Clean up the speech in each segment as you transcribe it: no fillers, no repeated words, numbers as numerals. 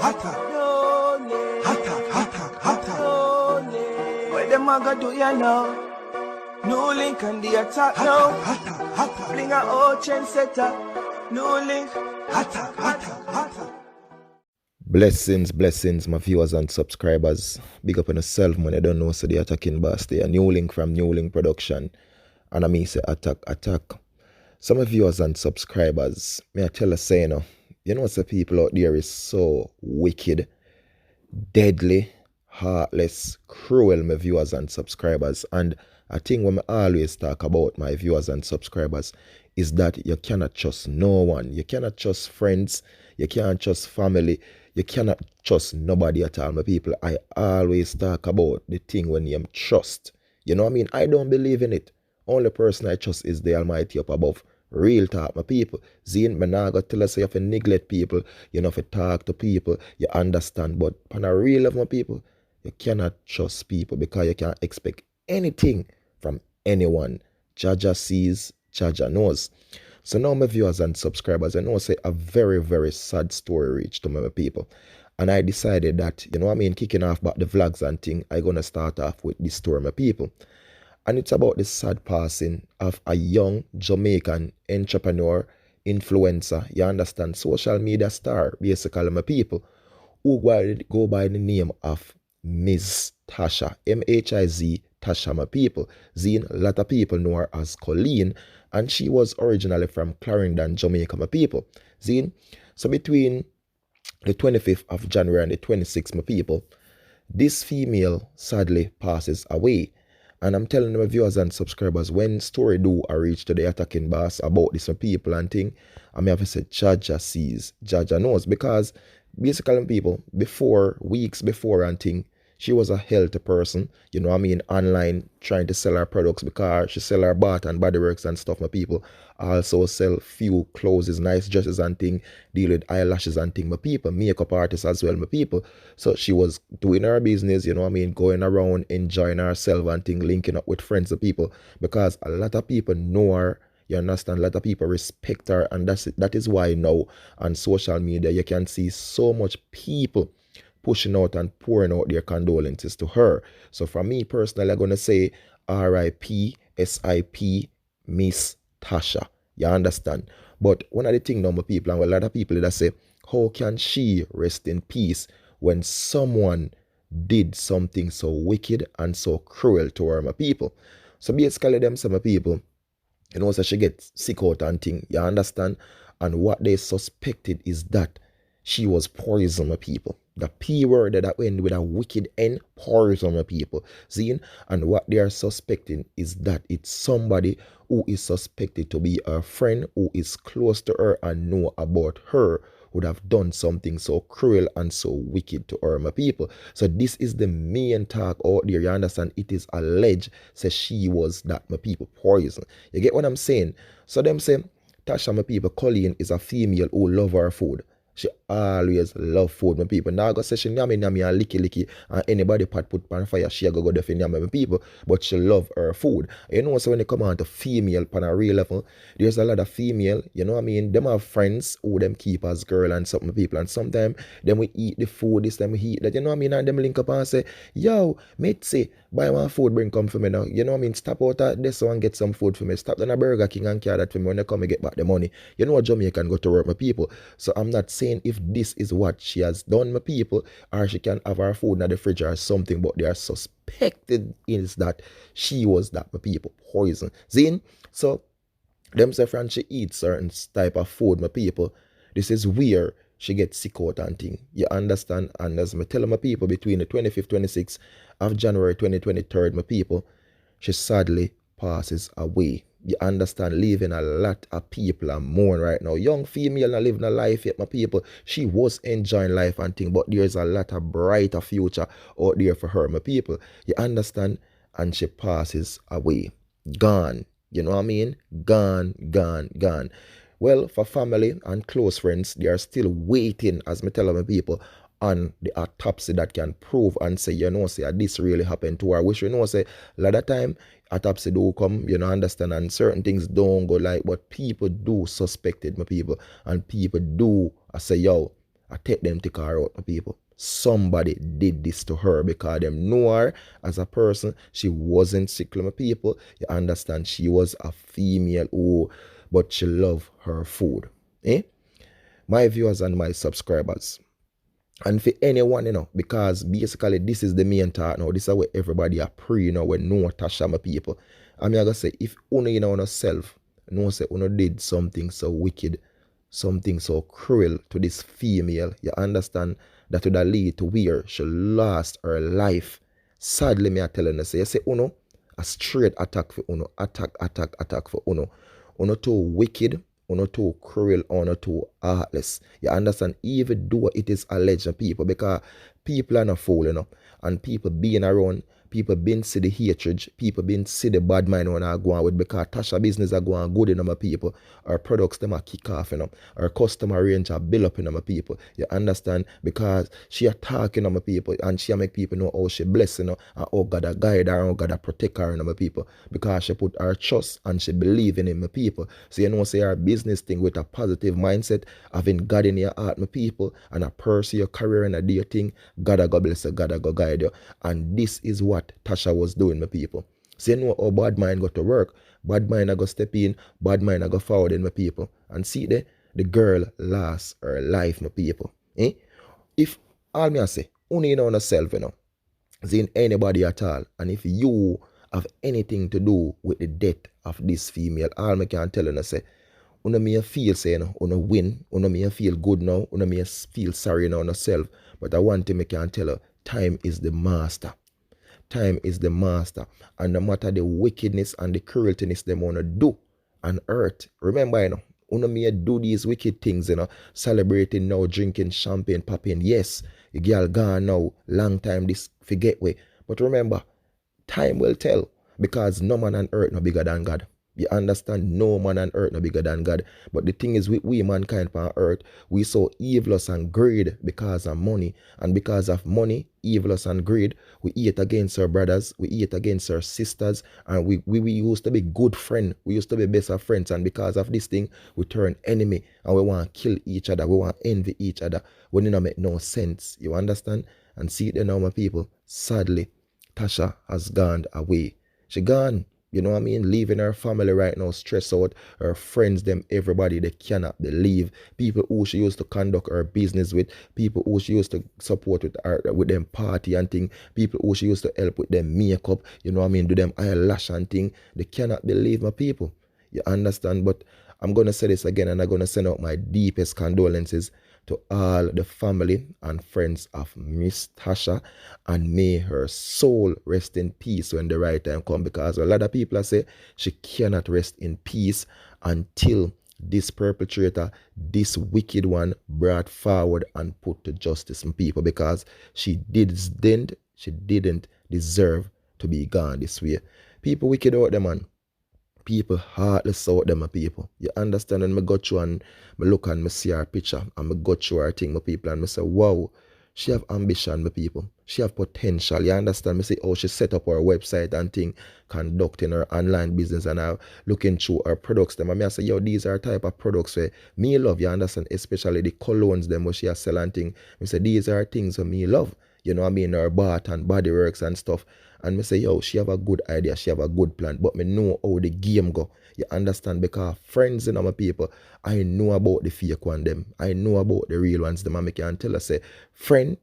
What them a go do ya now? NEWLINK and the attack now. Bring a old trendsetter. NEWLINK. Blessings, my viewers and subscribers. Big up on yourself, man. I don't know, so the attacking boss there. NEWLINK from NEWLINK Production. And I mean, say attack. Some of viewers and subscribers, may I tell you, say, you know, some people out there is so wicked, deadly, heartless, cruel, my viewers and subscribers. And I think when I always talk about my viewers and subscribers is that you cannot trust no one. You cannot trust friends. You can't trust family. You cannot trust nobody at all, my people. I always talk about the thing when you trust. You know what I mean? I don't believe in it. Only person I trust is the Almighty up above. Real talk, my people. Zine, me nah go tell us you have to neglect people. You know, if you talk to people, you understand. But on a real level, my people, you cannot trust people because you can't expect anything from anyone. Jaja sees, Jaja knows. So now my viewers and subscribers, I know say a very, very sad story reached to my people. And I decided that, you know what I mean, kicking off back the vlogs and thing, I'm going to start off with this story, my people. And it's about the sad passing of a young Jamaican entrepreneur, influencer, you understand, social media star, basically, my people, who go by the name of Mhiz Tasha, Mhiz Tasha, my people. Zine, a lot of people know her as Colleen, and she was originally from Clarendon, Jamaica, my people. Zine, so between the 25th of January and the 26th, my people, this female sadly passes away. And I'm telling my viewers and subscribers, when story do I reach to the attacking boss about this my people and thing, I may have to say Jaja sees, Jaja knows, because basically people, weeks before and thing, she was a healthy person, you know what I mean, online trying to sell her products because she sell her bath and body works and stuff, my people. Also sell few clothes, nice dresses and thing, deal with eyelashes and thing, my people, makeup artists as well, my people. So she was doing her business, you know what I mean, going around, enjoying herself and thing, linking up with friends and people, because a lot of people know her. You understand? A lot of people respect her, and that is why now on social media you can see so much people pushing out and pouring out their condolences to her. So for me personally, I'm going to say R.I.P. S.I.P. Miss Tasha. You understand? But one of the things now, my people, and a lot of people that say, how can she rest in peace when someone did something so wicked and so cruel to her, my people? So basically them some people, you know, so she gets sick out and thing, you understand? And what they suspected is that she was poison, my people. The P word that end with a wicked N, poison, my people. See? And what they are suspecting is that it's somebody who is suspected to be her friend, who is close to her and know about her, would have done something so cruel and so wicked to her, my people. So this is the main talk out there, you understand? It is alleged, say she was that, my people, poison. You get what I'm saying? So them say, Tasha, my people, Colleen is a female who love her food. She always love food, my people. Now I go say she nyami and licky, and anybody pot put pan fire, she go definitely nyami, my people. But she love her food. You know, so when it come on to female pan a real level, there's a lot of female, you know what I mean? Them have friends who them keep as girl and something, people. And sometimes them we eat the food, this time we eat that, you know what I mean? And them link up and say, yo, mate say, buy one food, bring come for me now. You know what I mean? Stop out at this one, get some food for me. Stop down a Burger King and carry that for me when they come and get back the money. You know what Jamaican go to work, my people. So I'm not saying if this is what she has done, my people, or she can have her food in the fridge or something, but they are suspected is that she was that, my people, poison. Zine? So them say Fren, she eats certain type of food, my people. This is where she gets sick out and thing. You understand? And as I tell my people, between the 25th, 26th of January 2023, my people, she sadly passes away. You understand? Leaving a lot of people and mourn right now. Young female not living a life yet, my people. She was enjoying life and thing, but there's a lot of brighter future out there for her, my people. You understand? And she passes away. Gone. You know what I mean? Gone. Well, for family and close friends, they are still waiting, as me tell my people, on the autopsy that can prove and say, you know, say this really happened to her. Which you know, say a lot of time autopsy do come, you know, understand, and certain things don't go like, but people do suspect it, my people, and people do say, yo, I take them to her out, my people. Somebody did this to her because them know her as a person. She wasn't sick, my people. You understand? She was a female who, but she loved her food. Eh? My viewers and my subscribers. And for anyone, because basically this is the main talk now. This is where everybody are pre, when no Tasha, my people. I mean, I gotta say, if uno, on yourself, say uno did something so wicked, something so cruel to this female, you understand that would lead to where she lost her life. Sadly, me I telling you, say, you say uno, a straight attack for uno, attack for uno. Uno too wicked, uno too cruel, uno too heartless. You understand? Even though it is alleged people, because people are not fooling, and people being around, people been see the hatred, people been see the bad mind when I go on with, because Tasha business are going good in my people. Our products them are kick off, our customer range are build up in my people. You understand? Because she attacking my people, and she make people know how she bless, and how God a guide her, and God a protect her in my people. Because she put her trust and she believe in my people. So say our business thing with a positive mindset, having God in your heart, my people, and a pursue your career and a dear thing, God a go bless you, God a go guide you. And this is what Tasha was doing, my people. So how bad mind got to work, bad mind I go step in, bad mind I go forward in my people. And see the girl lost her life, my people. Eh? If all me I say, only on yourself, in anybody at all, and if you have anything to do with the death of this female, all me can tell you, say, una may feel say, una win, una may feel good now, una may feel sorry now on yourself. But I want to make you tell her, time is the master. Time is the master. And no matter the wickedness and the crueltiness they want to do on earth, remember, una may do these wicked things, celebrating now, drinking champagne, popping. Yes, the girl gone now, long time this forget way. But remember, time will tell, because no man on earth no bigger than God. You understand? No man on earth no bigger than God. But the thing is, we mankind on earth, we so evilous and greed because of money. And because of money, evilous and greed, we eat against our brothers, we eat against our sisters, and we used to be good friends. We used to be best of friends. And because of this thing, we turn enemy and we want to kill each other. We want to envy each other when it don't make no sense. You understand? And see it now, my people. Sadly, Tasha has gone away. She gone. You know what I mean? Leaving her family right now, stressed out. Her friends, them, everybody, they cannot believe. People who she used to conduct her business with. People who she used to support with her, with them party and thing. People who she used to help with them makeup. You know what I mean? Do them eyelash and thing. They cannot believe, my people. You understand? But I'm going to say this again, and I'm going to send out my deepest condolences to all the family and friends of Miss Tasha, and may her soul rest in peace when the right time comes, because a lot of people say she cannot rest in peace until this perpetrator, this wicked one, brought forward and put to justice, my people, because she didn't deserve to be gone this way. People wicked out there, man. People heartless out there, my people. You understand? And I go through and I look and I see her picture and I go through her thing, my people, and I say, wow, she have ambition, my people. She have potential. You understand? I see how she set up her website and thing, conducting her online business, and I looking through her products them. And I say, yo, these are type of products where me love, you understand? Especially the colognes them what she has selling thing. I say, these are things that me love. You know what I mean? Her bath and body works and stuff. And me say, yo, she have a good idea, she have a good plan, but me know how the game go. You understand? Because friends, my people, I know about the fake one them. I know about the real ones them. And I can tell her, say, friend,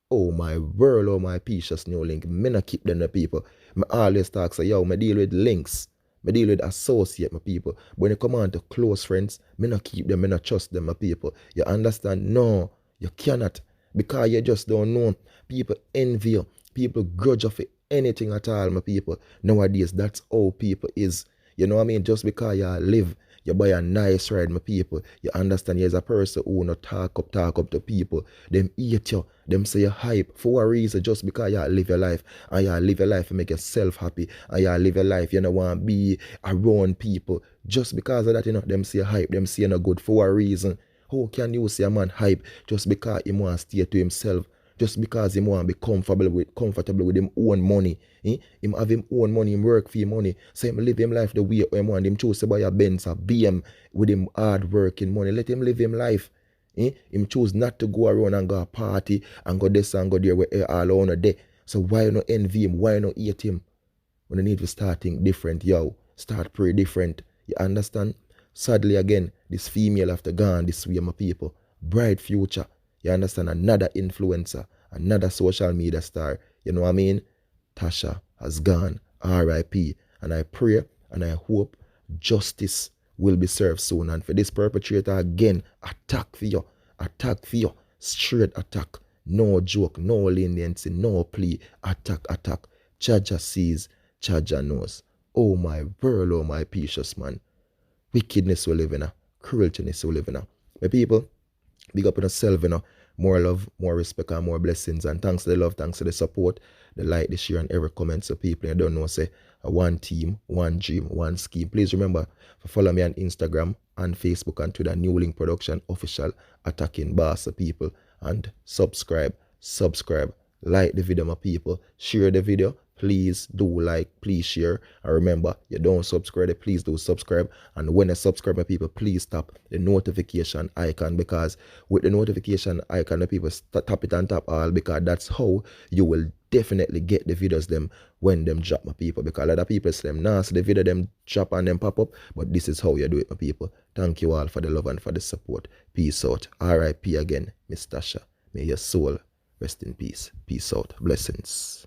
oh my world, oh my precious NEWLINK, me not keep them the people. Me always talk, say, yo, me deal with links. Me deal with associate, my people. When it come on to close friends, me not keep them, me not trust them, my people. You understand? No, you cannot. Because you just don't know. People envy you. People grudge of anything at all, my people. Nowadays, that's how people is. You know what I mean? Just because you live, you buy a nice ride, my people. You understand? You're a person who no talk up to people. Them eat you. Them say you hype for a reason, just because you live your life. And you live your life to make yourself happy. And you live your life, you don't want to be around people. Just because of that, them say you hype. Them say you're not good for a reason. How can you say a man hype just because he want to stay to himself? Just because he want to be comfortable with him own money. Him have him own money, him work for him money. So him live him life the way he want. Him choose to buy a Benz, a BM with him hard working money. Let him live him life. Him choose not to go around and go a party and go this and go there where all on a day. So why not envy him? Why not hate him? When you need to start think different, yo. Start pray different. You understand? Sadly again, this female after gone this way, my people. Bright future. You understand? Another influencer, another social media star. You know what I mean? Tasha has gone. R.I.P. And I pray and I hope justice will be served soon. And for this perpetrator again, attack for you. Attack for you. Straight attack. No joke, no leniency, no plea. Attack, attack. Jaja sees, Jaja knows. Oh my world, oh my precious man. Wickedness we live in, crueltiness we live in. My people, big up on yourself, more love, more respect, and more blessings. And thanks to the love, thanks to the support, the like, the share, and every comment. So people, you don't know, say, one team, one dream, one scheme. Please remember to follow me on Instagram and Facebook and Twitter, NEWLINK Production Official, Attacking Boss people. And subscribe, like the video, my people. Share the video. Please do like, please share. And remember, you don't subscribe, please do subscribe. And when you subscribe, my people, please tap the notification icon, because with the notification icon, the people tap it and tap all, because that's how you will definitely get the videos them when them drop, my people. Because a lot of people say them nah, so the video them drop and them pop up, but this is how you do it, my people. Thank you all for the love and for the support. Peace out. R.I.P. again, Miss Tasha. May your soul rest in peace. Peace out. Blessings.